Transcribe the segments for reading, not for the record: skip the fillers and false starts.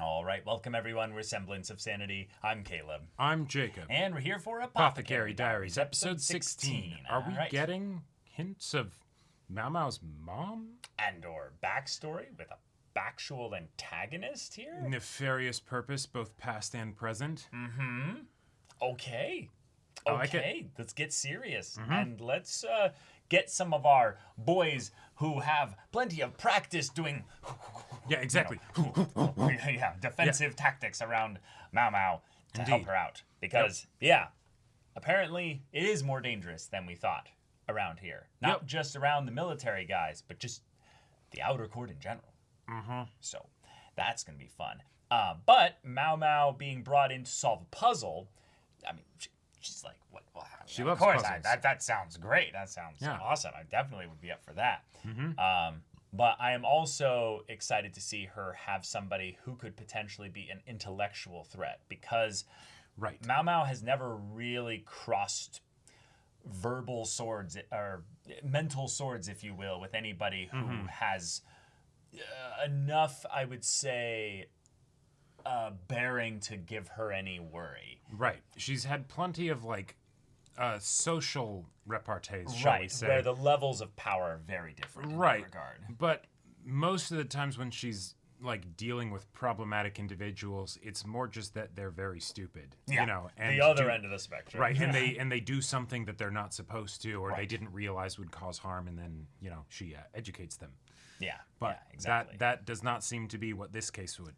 All right, welcome everyone. We're Semblance of Sanity. I'm Caleb. I'm Jacob. And we're here for Apothecary Diaries, episode 16. Are we right. getting hints of Mao Mao's mom? And or backstory with a factual antagonist here? Nefarious purpose, both past and present. Mm-hmm. Okay. like Okay, let's get serious. And let's get some of our boys who have plenty of practice doing Yeah, exactly. defensive tactics around Mao Mao to help Indeed. her out. Because, apparently it is more dangerous than we thought around here. Not just around the military guys, but just the outer court in general. So that's going to be fun. But Mao Mao being brought in to solve a puzzle, I mean, she's like, what? Well, She of loves course, puzzles. that sounds great. That sounds awesome. I definitely would be up for that. But I am also excited to see her have somebody who could potentially be an intellectual threat because Mao Mao has never really crossed verbal swords or mental swords, if you will, with anybody who has enough, I would say, bearing to give her any worry. Right. She's had plenty of, social repartees, shall we say. Where the levels of power are very different in that regard. But most of the times when she's, dealing with problematic individuals, it's more just that they're very stupid. Yeah, you know, and the other end of the spectrum. Right, and they do something that they're not supposed to, or they didn't realize would cause harm, and then, she educates them. Yeah, But exactly. that does not seem to be what this case would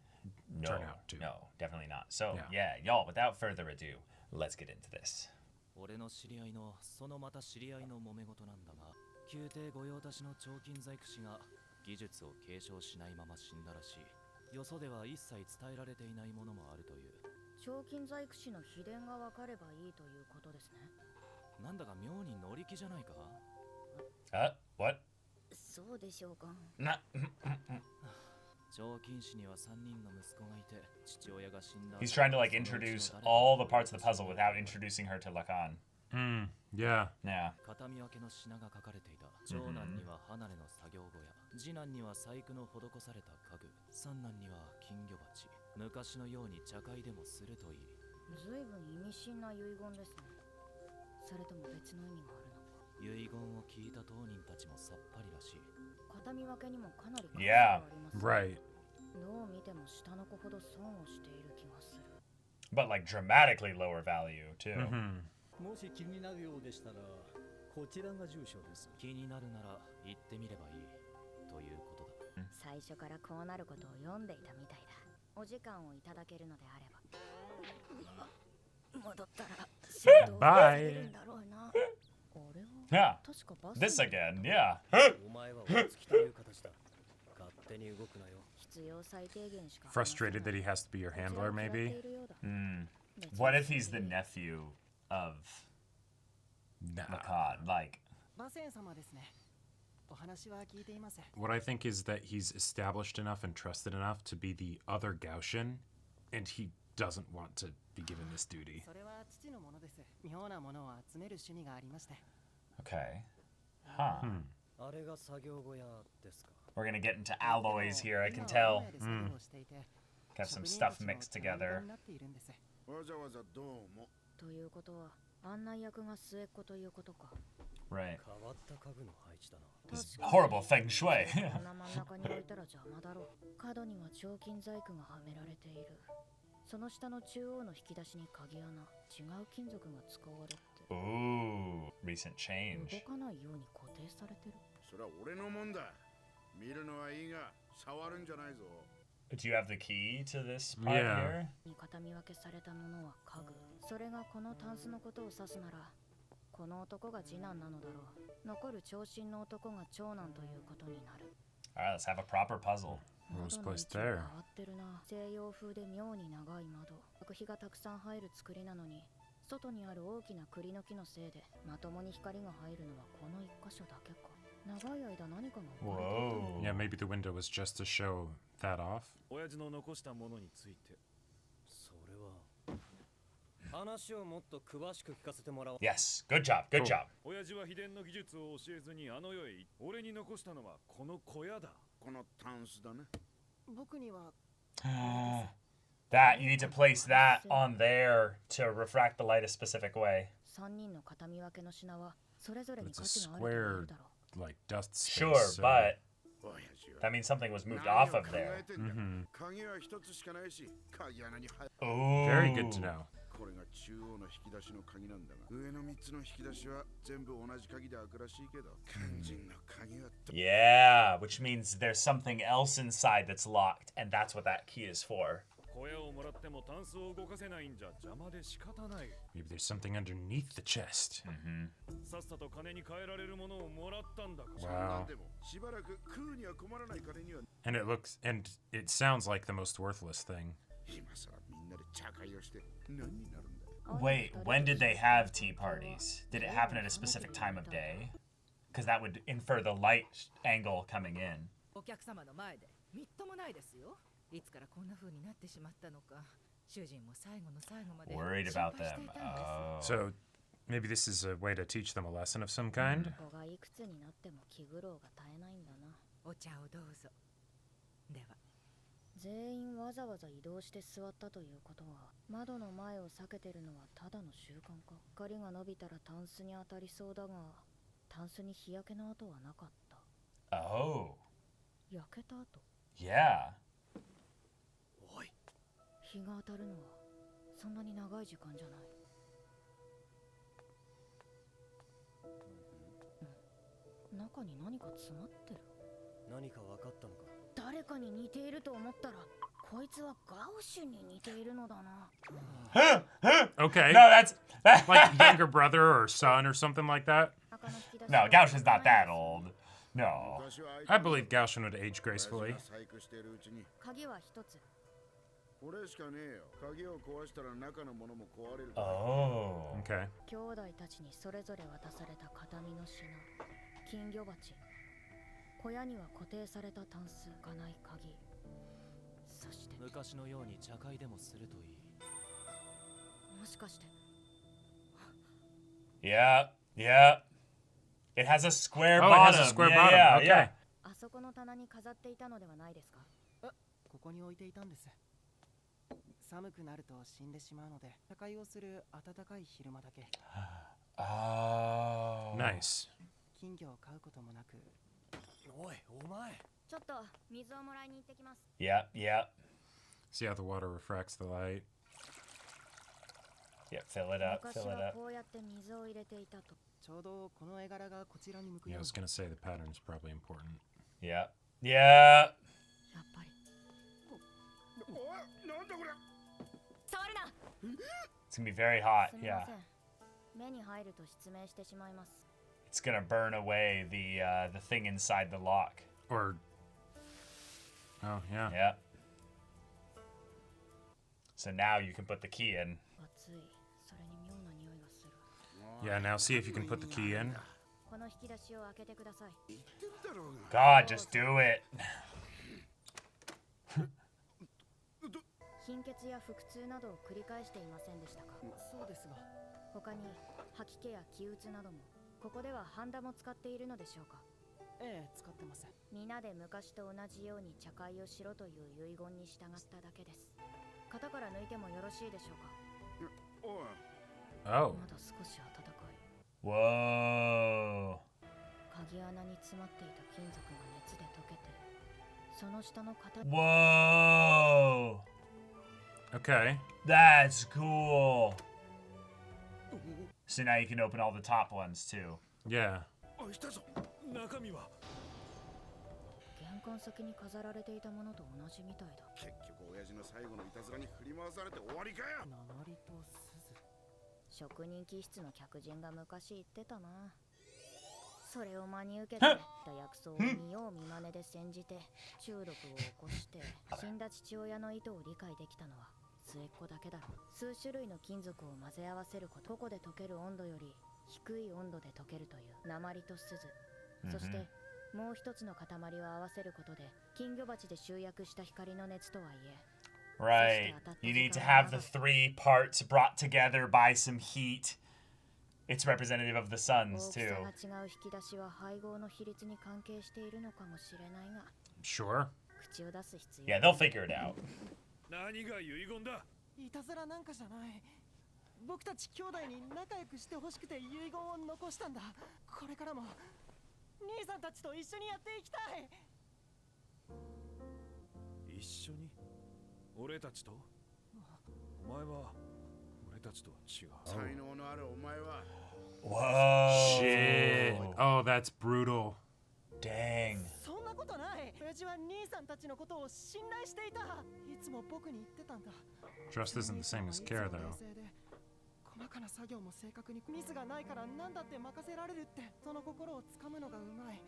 turn out to. No, definitely not. So, y'all, without further ado, let's get into this. 俺の知り合いのそのまた知り合いの揉め事なんだが、宮廷御用達の彫金細工師が技術を継承しないまま死んだらしい。よそでは一切伝えられていないものもあるという。彫金細工師の秘伝が分かればいいということですね。なんだか妙に乗り気じゃないか。What? そうでしょうか。彫金師には3人の息子がいて、父親が死んだ。He's trying to introduce all the parts of the puzzle without introducing her to Lacan. Yeah. 形見分けの品が書かれていた。長男には離れの作業小屋、次男には細工の施された家具、三男には金魚鉢。昔のように茶会でもするといい。ずいぶん意味深な遺言ですね。それとも別の意味があるのか。遺言を聞いた当人たちもさっぱりらしい。形見分けにもかなり関係があります。Right. どう見ても下の子ほど損をしている気がする。But dramatically lower value too. もし気になるようでしたら、こちらが住所です。気になるなら行ってみればいいということだ。最初からこうなることを読んでいたみたいだ。お時間をいただけるのであれば。戻ったら仕事を続けるんだろうな。Yeah. This again, yeah. お前は落ち着きという形だ。勝手に動くなよ。 Frustrated that he has to be your handler, maybe? What if he's the nephew of Lacan? What I think is that he's established enough and trusted enough to be the other Gaussian, and he doesn't want to be given this duty. Okay. Huh. We're gonna get into alloys here, I can tell. Got some stuff mixed together. Right. This horrible feng shui. 角には彫金細工がはめられている。その下の中央の引き出しに鍵穴、違う金属が使われて。 Ooh, recent change. 動かないように固定されてる。それは俺のもんだ。見るのはいいが、触るんじゃないぞ。Do you have the key to this part here? に形見分けされたものは家具。それがこのタンスのことを指すなら、この男が次男なのだろう。残る長身の男が長男ということになる。Alright, let's have a proper puzzle. What was placed there? 変わってるな。西洋風で妙に長い窓。幕火がたくさん入る作りなのに、外にある大きな栗の木のせいで、まともに光が入るのはこの一箇所だけか。長い間何かが起こる。Yeah, maybe the window was just to show that off. 親父の残したものについて。それは。話をもっと詳しく聞かせてもらおう。 Yes, good job, good job. 親父は秘伝の技術を教えずにあの世へ。俺に残したのはこの小屋だ。このタンスだね。僕には That, you need to place that on there to refract the light a specific way. 3人の形見分けの品はそれぞれ But に it's a 価値があると言え square, るだろう。 like, dust space. Sure, so- but 親父は that means something was moved off of there. 鍵は一つしかないし、鍵穴に入る。 Ooh. Very good to know. これが中央の引き出しの鍵なんだが、上の3つの引き出しは全部同じ鍵で開くらしいけど、肝心の鍵は Yeah, which means there's something else inside that's locked, and that's what that key is for. 小屋をもらってもタンスを動かせないんじゃ邪魔で仕方ない。 Maybe there's something underneath the chest. さっさと金に換えられるものをもらったんだから。そんな Wow. んでもしばらく食うには困らない金には And it sounds like the most worthless thing. 今さらみんなで茶会をして何になるんだ。 Wait, when did they have tea parties? Did it happen at a specific time of day? Because that would infer the light angle coming in. お客様の前でみっともないですよ。いつからこんな風になってしまったのか。主人も最後の最後まで Worried 心 about 配して them. いたんです。 Oh. So maybe this is a way to teach them a lesson of some kind. 子がいくつになっても気苦労が絶えないんだな。お茶をどうぞ。では。全員わざわざ移動して座ったということは、窓の前を避けてるのはただの習慣か。光が伸びたらタンスに当たりそうだが、タンスに日焼けの跡はなかった。 Oh. 焼けた跡？ Yeah. おい、日が当たるのはそんなに長い時間じゃない。中に何か詰まってる。何か分かったのか。誰かに似ていると思ったら、こいつはガウシュに似ているのだな。 Okay. No, that's that. Like younger brother or son or something like that. No, Gauch is not that old. No. 昔は I believe Gaoshin would age gracefully. 細工してるうちに鍵は一つ。これしかねえよ。鍵を壊したら中のものも壊れる。 Oh. Okay. 兄弟たちにそれぞれ渡された形見の品、金魚鉢、小屋には固定されたタンス、がない鍵、そして昔のように茶会でもするといい。もしかして Yeah. Yeah. It has a square Oh, it bottom. has a square yeah, bottom. yeah, Okay. yeah. あそこの棚に飾っていたのではないですか。ここに置いていたんです。寒くなると死んでしまうので、茶会をする暖かい昼間だけ。 Oh. Nice. 金魚を飼うこともなく。おい、お前。ちょっと水をもらいに行ってきます。 Yeah, yeah. See how the water refracts the light. Yeah, fill it up, 昔 fill it は up. こうやって水を入れていたと。ちょうどこの絵柄がこちらに向く Yeah, I よう was gonna say the pattern's probably important. Yeah. Yeah. やっぱり。おい、なんだこれ。触るな。 It's gonna be very hot. すみま Yeah. せん。目に入ると失明してしまいます。 It's gonna burn away the thing inside the lock. Or. Oh, yeah. Yeah. So now you can put the key in. 暑い。それに妙な匂いがする。 Yeah, now see if you can put the key in. この引き出しを開けてください。言ってるだろうが。 God, just do it. 貧血や腹痛などを繰り返していませんでしたか。そうですが。他に吐き気や気鬱なども、ここではハンダも使っているのでしょうか。ええ、使ってます。皆で昔と同じように茶会をしろという遺言に従っただけです。型から抜いてもよろしいでしょうか。おい、 Oh. まだ少し暖かい。 Whoa. 鍵穴に詰まっていた金属が熱で溶けて、その下の型。 Whoa. Okay. That's cool. So now you can open all the top ones too. Yeah. おい、来たぞ。中身は。玄関先に飾られていたものと同じみたいだ。結局親父の最後のいたずらに振り回されて終わりかよ。鉛と鈴。職人気質の客人が昔言ってたな。それを真に受けてた薬草を見よう見まねで煎じて中毒を起こして死んだ父親の意図を理解できたのは末っ子だけだろう。数種類の金属を混ぜ合わせること、ここで溶ける温度より低い温度で溶けるという鉛と鈴、そしてもう一つの塊を合わせることで金魚鉢で集約した光の熱とはいえ、 Right. You need to have the three parts brought together by some heat. It's representative of the 大 suns き too. さが違う引き出しは配合の比率に関係しているのかもしれないが、 Sure. 口を出す必要 Yeah, they'll figure it out. 何が遺言だ。いたずらなんかじゃない。僕たち兄弟に仲良くしてほしくて遺言を残したんだ。これからも兄さんたちと一緒にやっていきたい。一緒に俺たちと。お前は俺たちとは違う。才能のあるお前は。 Whoa. Shit. Oh, that's brutal. Dang. そんなことない。親父は兄さんたちのことを信頼していた。いつも僕に言ってたんだ。 Trust isn't the same as care, though. 細かな作業も正確にミスがないから何だって任せられるって。その心をつかむのがうまい。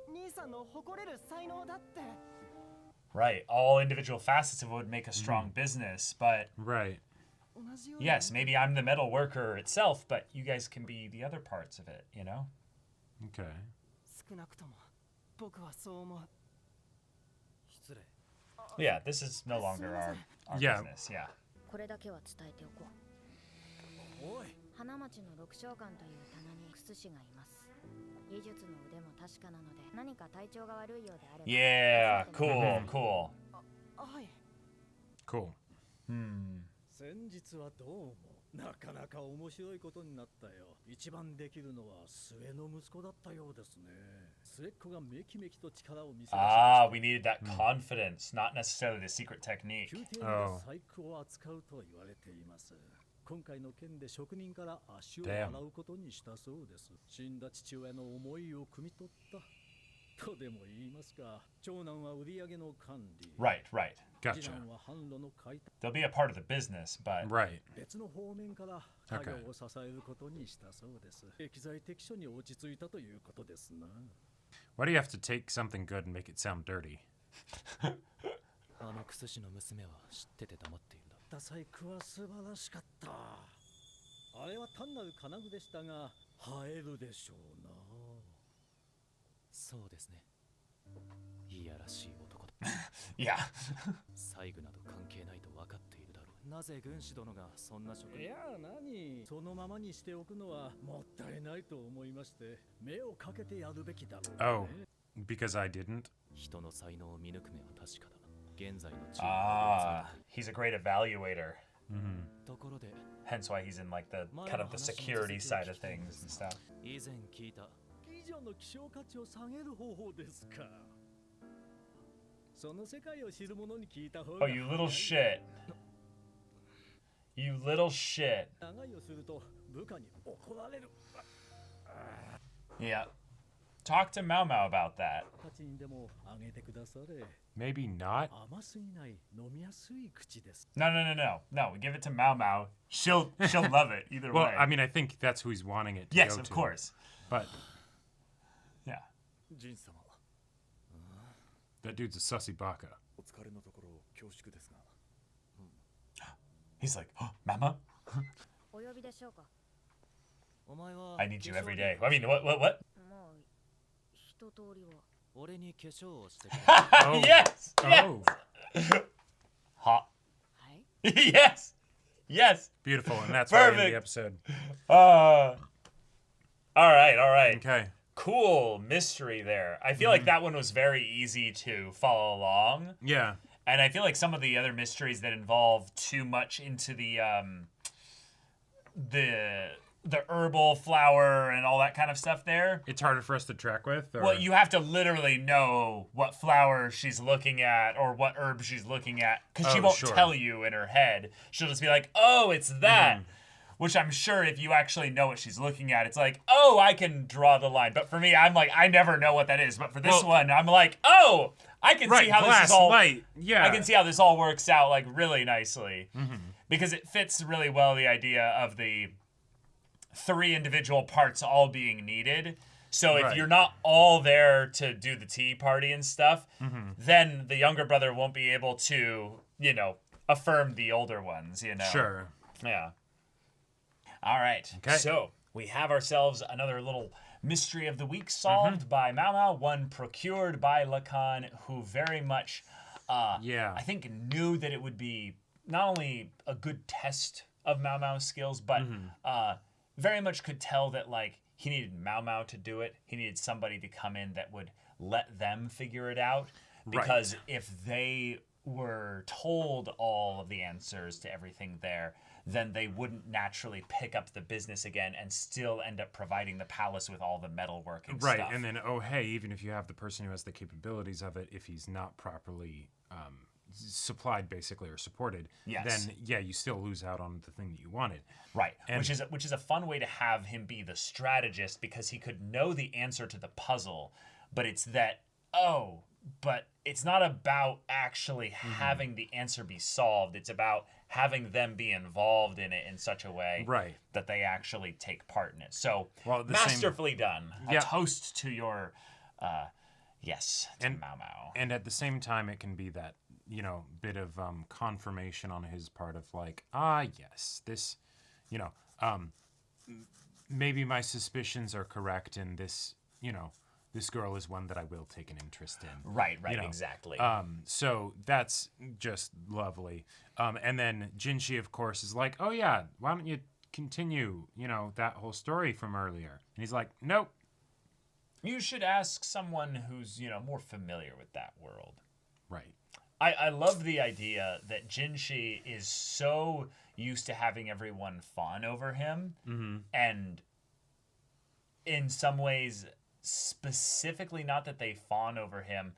兄さんの誇れる才能だって。 Right. All individual facets of it would make a strong business, but Right. yes, maybe I'm the metal worker itself, but you guys can be the other parts of it, you know? Okay. 少なくとも僕はそう思う。失礼。 Yeah, this is no longer our Yeah. business. Yeah. これだけは伝えておこう。おい。花町の六将館という棚に薬師がいます。技術の腕も確かなので、何か体調が悪いようであれば。 Yeah, cool, cool. はい。 Cool. 先日はどうもなかなか面白いことになったよ。一番できるのは末の息子だったようですね。末っ子がめきめきと力を見せました。 Ah, we needed that confidence, not necessarily the secret technique. 宮廷の細工を扱うと言われています。今回の件で職人から足を洗うことにしたそうです。死んだ父親の思いを汲み取ったとでも言いますか。長男は売り上げの管理。 Right, right. Gotcha. 次男は販路の開拓。 They'll be a part of the business, but Right. 別の方面から家業を支えることにしたそうです。適材適所に落ち着いたということですな。 Why do you have to take something good and make it sound dirty? あのクス氏の娘は知ってて黙っているんだ。細工は素晴らしかった。あれは単なる金具でしたが、映えるでしょうな。そうですね。いやらしい男だ。yeah. 細具など関係ないと分かっているだろう。なぜ軍師殿がそんな職いや、何そのままにしておくのはもったいないと思いまして、目をかけてやるべきだろう、ね。Oh, because I didn't? 人の才能を見抜く目は確かだ。現在のチーム Ah, he's a great evaluator. ところで Hence why he's in like the kind of the security side of things and stuff. 以前聞いた。以上の希少価値を下げる方法ですか。その世界を知る者に聞いた方が。 Oh, you little shit. You little shit. 長いをすると部下に怒られる。 Yeah. Talk to Mao Mao about that. たちにでもあげてくだされ。 Maybe not. 甘すぎない飲みやすい口です。 No, no, no, no. No, we give it to Mao Mao. She'll love it either Well, way. I mean, I think that's who he's wanting it to yes, go of to. course. But Yeah. ジン様、 that dude's a sussy baka. お疲れのところ恐縮ですが。 He's like, oh, Mama, お呼びでしょうか。お前は I need you every day. I mean, what? まあ一通りは。俺に化粧をしてくれ。 yes. Oh, Hot. はい。 yes. Yes. beautiful. And that's why we end the Perfect. episode. All right. All right. Okay. Cool mystery there. I feel like that one was very easy to follow along. Yeah. And I feel like some of the other mysteries that involve too much into the herbal flower and all that kind of stuff there. It's harder for us to track with. Or... Well, you have to literally know what flower she's looking at or what herb she's looking at because she Oh, won't sure. tell you in her head. She'll just be like, "Oh, it's that." Which I'm sure if you actually know what she's looking at, it's like, "Oh, I can draw the line." But for me, I'm like, I never know what that is. But for this one, I'm like, "Oh, I can see how glass this is all light. Yeah. I can see how this all works out like really nicely because it fits really well the idea of the 3 individual parts all being needed. So if Right. you're not all there to do the tea party and stuff, then the younger brother won't be able to, affirm the older ones, Sure. Yeah. All right. Okay. So we have ourselves another little mystery of the week solved by Mao Mao, one procured by Lacan, who very much, Yeah. I think, knew that it would be not only a good test of Mao Mao's skills, but very much could tell that, like, he needed Mao Mao to do it. He needed somebody to come in that would let them figure it out. Because if they were told all of the answers to everything there, then they wouldn't naturally pick up the business again and still end up providing the palace with all the metalworking right, stuff. And then, oh, hey, even if you have the person who has the capabilities of it, if he's not properly supplied, basically, or supported, then, yeah, you still lose out on the thing that you wanted. Right, and which is a fun way to have him be the strategist, because he could know the answer to the puzzle, but it's that, but it's not about actually having the answer be solved. It's about having them be involved in it in such a way that they actually take part in it. So, masterfully done. A toast to your, to Mao Mao. And at the same time, it can be that, you know, bit of confirmation on his part of like, yes, this, you know, maybe my suspicions are correct, and this, you know, this girl is one that I will take an interest in. Right, you know? Exactly. So that's just lovely. And then Jinshi, of course, is like, oh yeah, why don't you continue, you know, that whole story from earlier? And he's like, nope. You should ask someone who's, you know, more familiar with that world. Right. I love the idea that Jinshi is so used to having everyone fawn over him, and in some ways, specifically not that they fawn over him,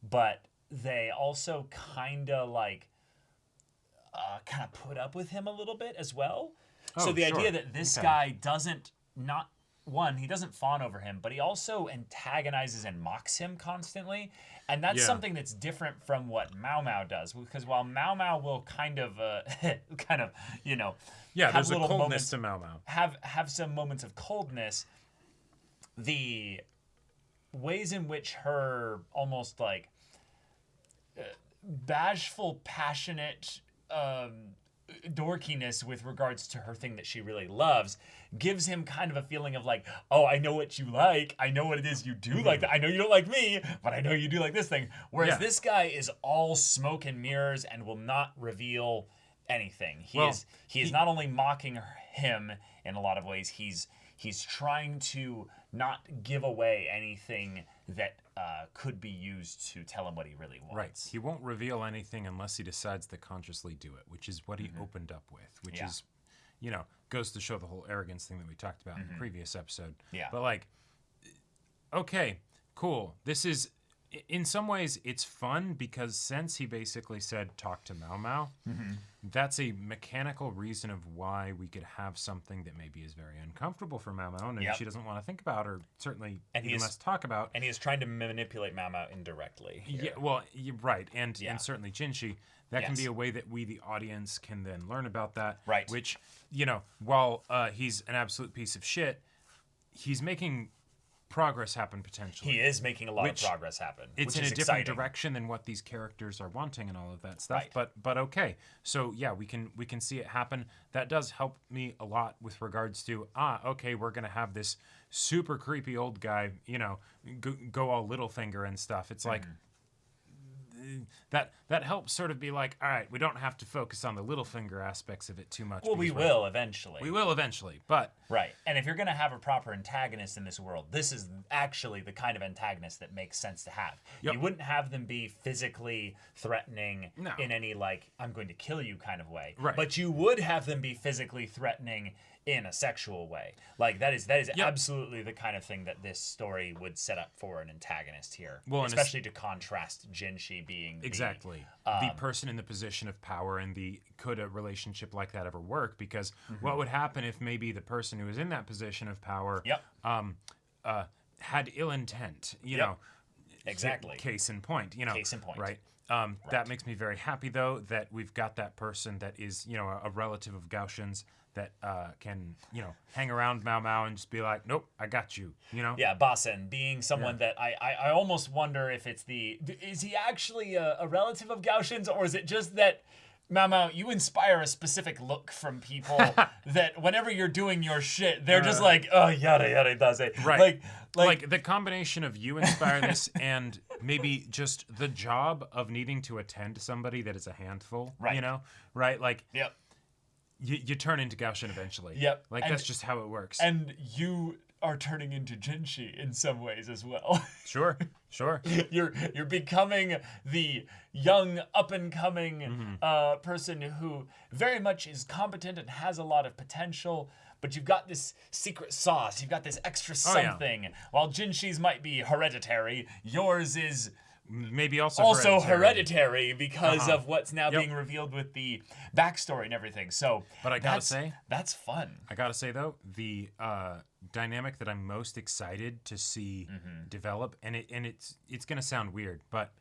but they also kind of like put up with him a little bit as well. So the idea that this guy doesn't he doesn't fawn over him, but he also antagonizes and mocks him constantly. And that's something that's different from what Mao Mao does, because while Mao Mao will kind of, you know, there's a coldness to Mao Mao. Have some moments of coldness. The ways in which her almost like bashful, passionate dorkiness with regards to her thing that she really loves gives him kind of a feeling of like, oh, I know what you like. I know what it is you do like that. I know you don't like me, but I know you do like this thing. Whereas this guy is all smoke and mirrors and will not reveal anything. He is not only mocking him in a lot of ways, he's trying to not give away anything that could be used to tell him what he really wants. Right. He won't reveal anything unless he decides to consciously do it, which is what he opened up with, which is, you know, goes to show the whole arrogance thing that we talked about in the previous episode. Yeah. But like, okay, cool. This is, in some ways, it's fun because since he basically said, talk to Mao Mao, that's a mechanical reason of why we could have something that maybe is very uncomfortable for Mao Mao and she doesn't want to think about or certainly even less talk about. And he is trying to manipulate Mao Mao indirectly. Here. Yeah, well, you're right. And certainly Jinshi, that can be a way that we, the audience, can then learn about that. Right. Which, you know, while he's an absolute piece of shit, he's making progress happen potentially. He is making a lot of progress happen. It's which in is a different exciting. Direction than what these characters are wanting and all of that stuff. Right. But okay. So yeah, we can see it happen. That does help me a lot with regards to okay, we're gonna have this super creepy old guy, you know, go all Littlefinger and stuff. It's like that helps sort of be like, all right, we don't have to focus on the Littlefinger aspects of it too much. Well, we will eventually. We will eventually, but... Right, and if you're going to have a proper antagonist in this world, this is actually the kind of antagonist that makes sense to have. Yep. You wouldn't have them be physically threatening in any, like, I'm going to kill you kind of way. Right. But you would have them be physically threatening in a sexual way. Like, that is absolutely the kind of thing that this story would set up for an antagonist here. Well, especially to contrast Jinshi being the person in the position of power, and could a relationship like that ever work? Because what would happen if maybe the person who is in that position of power had ill intent, you know? Exactly. Case in point, you know. Case in point. Right. That makes me very happy, though, that we've got that person that is, you know, a relative of Gaoshin's that can, you know, hang around Mao Mao and just be like, nope, I got you, you know? Yeah, Basen being someone that I almost wonder if it's is he actually a relative of Gaoshin's, or is it just that, Mao Mao, you inspire a specific look from people that whenever you're doing your shit, they're just like, oh, yada, yada, does it. Right. Like the combination of you inspire this and maybe just the job of needing to attend to somebody that is a handful, you know? Right? Like, you turn into Gaoshin eventually. Yep. Like, that's just how it works. And you are turning into Jinshi in some ways as well. Sure. You're becoming the young up and coming person who very much is competent and has a lot of potential, but you've got this secret sauce, you've got this extra something. While Jinshi's might be hereditary, yours is maybe also hereditary because of what's now being revealed with the backstory and everything. So, but I gotta say, that's fun. I gotta say though, the dynamic that I'm most excited to see develop, and it's gonna sound weird, but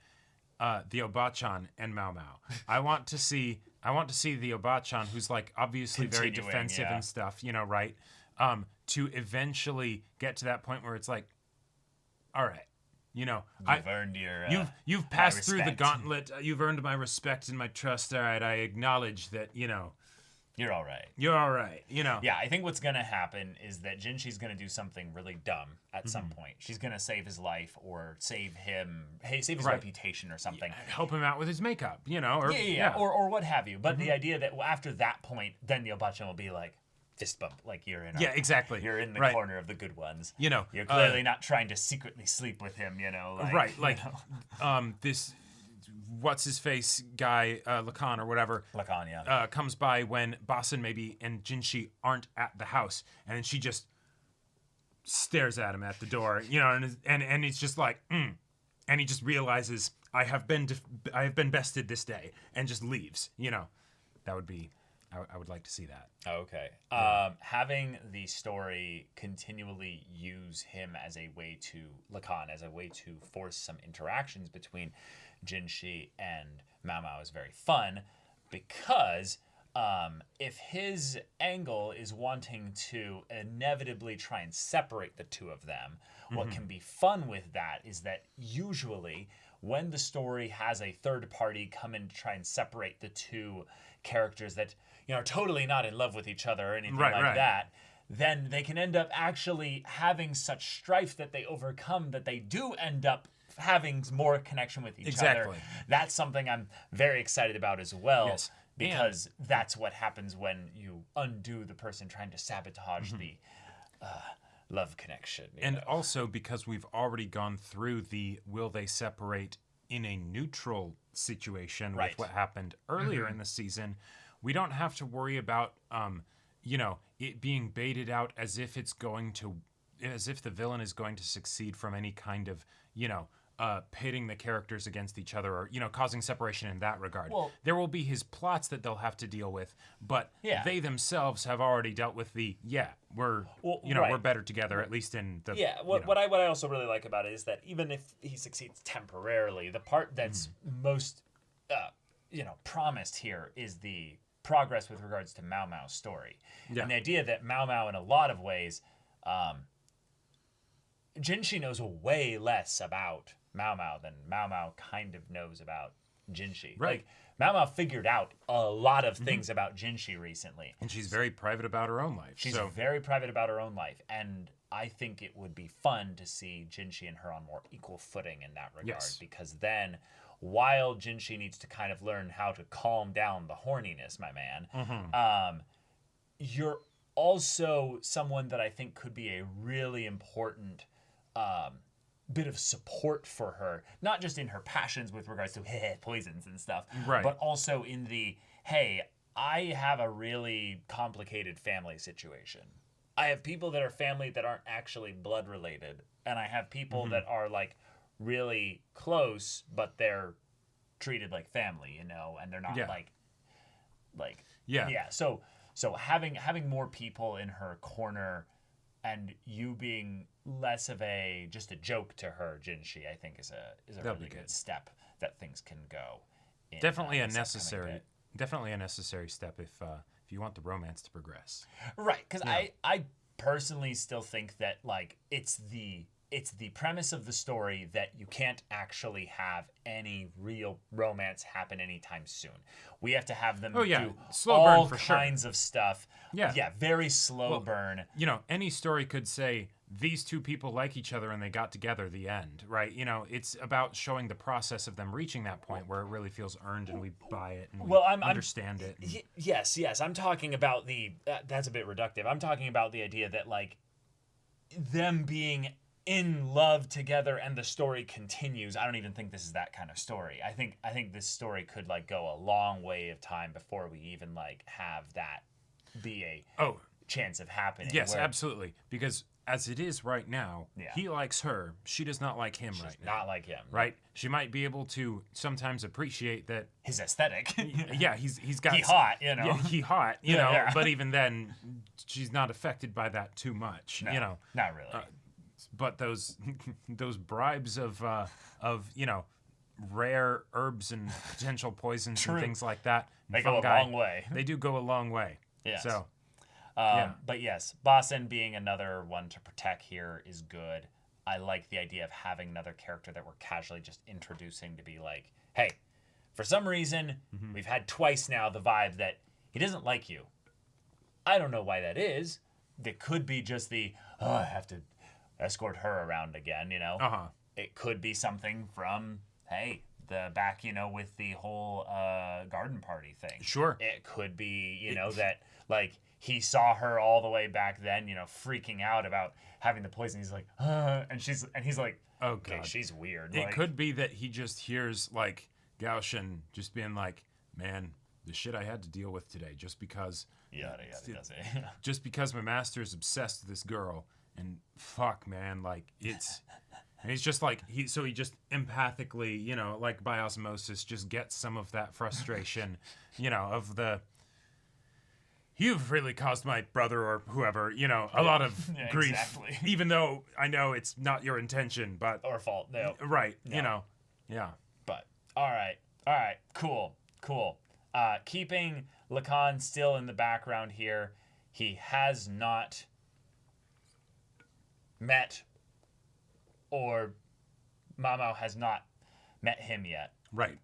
the Obachan and Mao Mao. I want to see the Obachan, who's like obviously very defensive and stuff, you know, right? To eventually get to that point where it's like, all right. You know, you've earned your you've passed through the gauntlet. You've earned my respect and my trust. All right, I acknowledge that. You know, you're all right. You're all right. You know. Yeah, I think what's gonna happen is that Jinshi's gonna do something really dumb at some point. She's gonna save his life or save his reputation or something. Yeah, help him out with his makeup. You know, or or what have you. But the idea that after that point, then the Obachan will be like, fist bump, like you're in. Exactly. You're in the corner of the good ones. You know, you're clearly not trying to secretly sleep with him. You know, this what's his face guy, Lacan or whatever. Lacan, yeah. Comes by when Basen maybe and Jinshi aren't at the house, and then she just stares at him at the door. You know, and it's just like, and he just realizes I have been bested this day, and just leaves. You know, that would be. I would like to see that. Okay. Having the story continually use him as a way to, Lacan, as a way to force some interactions between Jinshi and Mao Mao is very fun because if his angle is wanting to inevitably try and separate the two of them, what can be fun with that is that usually when the story has a third party come in to try and separate the two characters that, you know, are totally not in love with each other or anything that, then they can end up actually having such strife that they overcome that they do end up having more connection with each other. That's something I'm very excited about as well, because that's what happens when you undo the person trying to sabotage the love connection. And also because we've already gone through the will they separate in a neutral situation with what happened earlier in the season, we don't have to worry about you know, it being baited out as if the villain is going to succeed from any kind of, you know, pitting the characters against each other or, you know, causing separation in that regard. Well, there will be his plots that they'll have to deal with, but they themselves have already dealt with we're better together, at least in the... Yeah, what I also really like about it is that even if he succeeds temporarily, the part that's most, promised here is the progress with regards to Mao Mao's story. Yeah. And the idea that Mao Mao, in a lot of ways, Jinshi knows way less about Mao Mao than Mao Mao kind of knows about Jinshi. Right. Like, Mao Mao figured out a lot of things about Jinshi recently. And she's very private about her own life. She's very private about her own life. And I think it would be fun to see Jinshi and her on more equal footing in that regard. Yes. Because then, while Jinshi needs to kind of learn how to calm down the horniness, my man, you're also someone that I think could be a really important bit of support for her, not just in her passions with regards to poisons and stuff, but also in the, hey, I have a really complicated family situation. I have people that are family that aren't actually blood related, and I have people that are like really close, but they're treated like family, you know, and they're not So having more people in her corner and you being less of just a joke to her, Jinshi, I think is a really good step that things can go. Definitely a necessary step if you want the romance to progress. Right, because I personally still think that like it's the premise of the story that you can't actually have any real romance happen anytime soon. We have to have them do slow burn all for kinds of stuff. Yeah, very slow burn. You know, any story could say these two people like each other and they got together, the end, right? You know, it's about showing the process of them reaching that point where it really feels earned and we buy it and we understand it. Yes. I'm talking about that's a bit reductive. I'm talking about the idea that like them being in love together and the story continues. I don't even think this is that kind of story. I think this story could like go a long way of time before we even like have that be a chance of happening. Yes, absolutely. Because as it is right now, Yeah. he likes her. She does not like him right now. Not like him. Right? She might be able to sometimes appreciate that. His aesthetic. Yeah, he's got. He hot, you know. Yeah, he hot, you know. yeah. But even then, she's not affected by that too much, you know. Not really. But those bribes of you know, rare herbs and potential poisons and things like that. They go a long way. They do go a long way. Yes. So. But yes, Basen being another one to protect here is good. I like the idea of having another character that we're casually just introducing to be like, hey, for some reason, we've had twice now the vibe that he doesn't like you. I don't know why that is. It could be just the, I have to escort her around again, you know? Uh-huh. It could be something from, hey, the back, you know, with the whole garden party thing. Sure. It could be, you know, that, like, he saw her all the way back then, you know, freaking out about having the poison. He's like, and he's like, oh, okay, God. she's weird. It like, could be that he just hears, like, Gaoshin just being like, man, the shit I had to deal with today just because... Yada. Just because my master is obsessed with this girl. And fuck, man, like, it's... And he's just like, he just empathically, you know, like by osmosis, just gets some of that frustration, you know, of the... You've really caused my brother or whoever, you know, a lot of grief. Exactly. Even though I know it's not your intention, but... Or fault, no. Right, No. you know, yeah. But, all right, cool. Keeping Lacan still in the background here, he has not met, or Mamao has not met him yet. Right.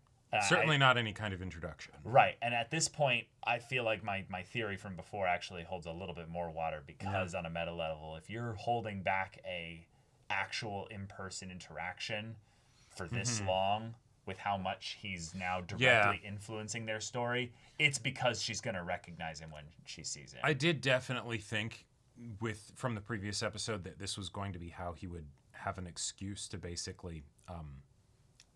Certainly not any kind of introduction. Right. And at this point, I feel like my theory from before actually holds a little bit more water because on a meta level, if you're holding back a actual in-person interaction for this long with how much he's now directly influencing their story, it's because she's going to recognize him when she sees him. I did definitely think from the previous episode that this was going to be how he would have an excuse to basically...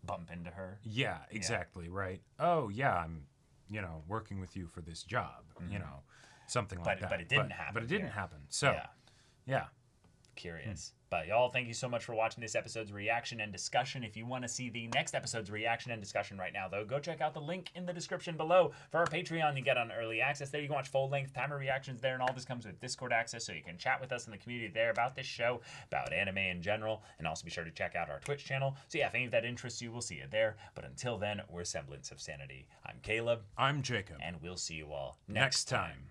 bump into her. Yeah, exactly, right. Oh, yeah, I'm, you know, working with you for this job, you know, something like that. But it didn't happen. But it didn't happen. So, yeah. Curious. But y'all, thank you so much for watching this episode's reaction and discussion. If you want to see the next episode's reaction and discussion right now, though, go check out the link in the description below. For our Patreon, you get on early access there. You can watch full-length timer reactions there, and all this comes with Discord access, so you can chat with us in the community there about this show, about anime in general, and also be sure to check out our Twitch channel. So yeah, if any of that interests you, we'll see you there. But until then, we're Semblance of Sanity. I'm Caleb. I'm Jacob. And we'll see you all next time.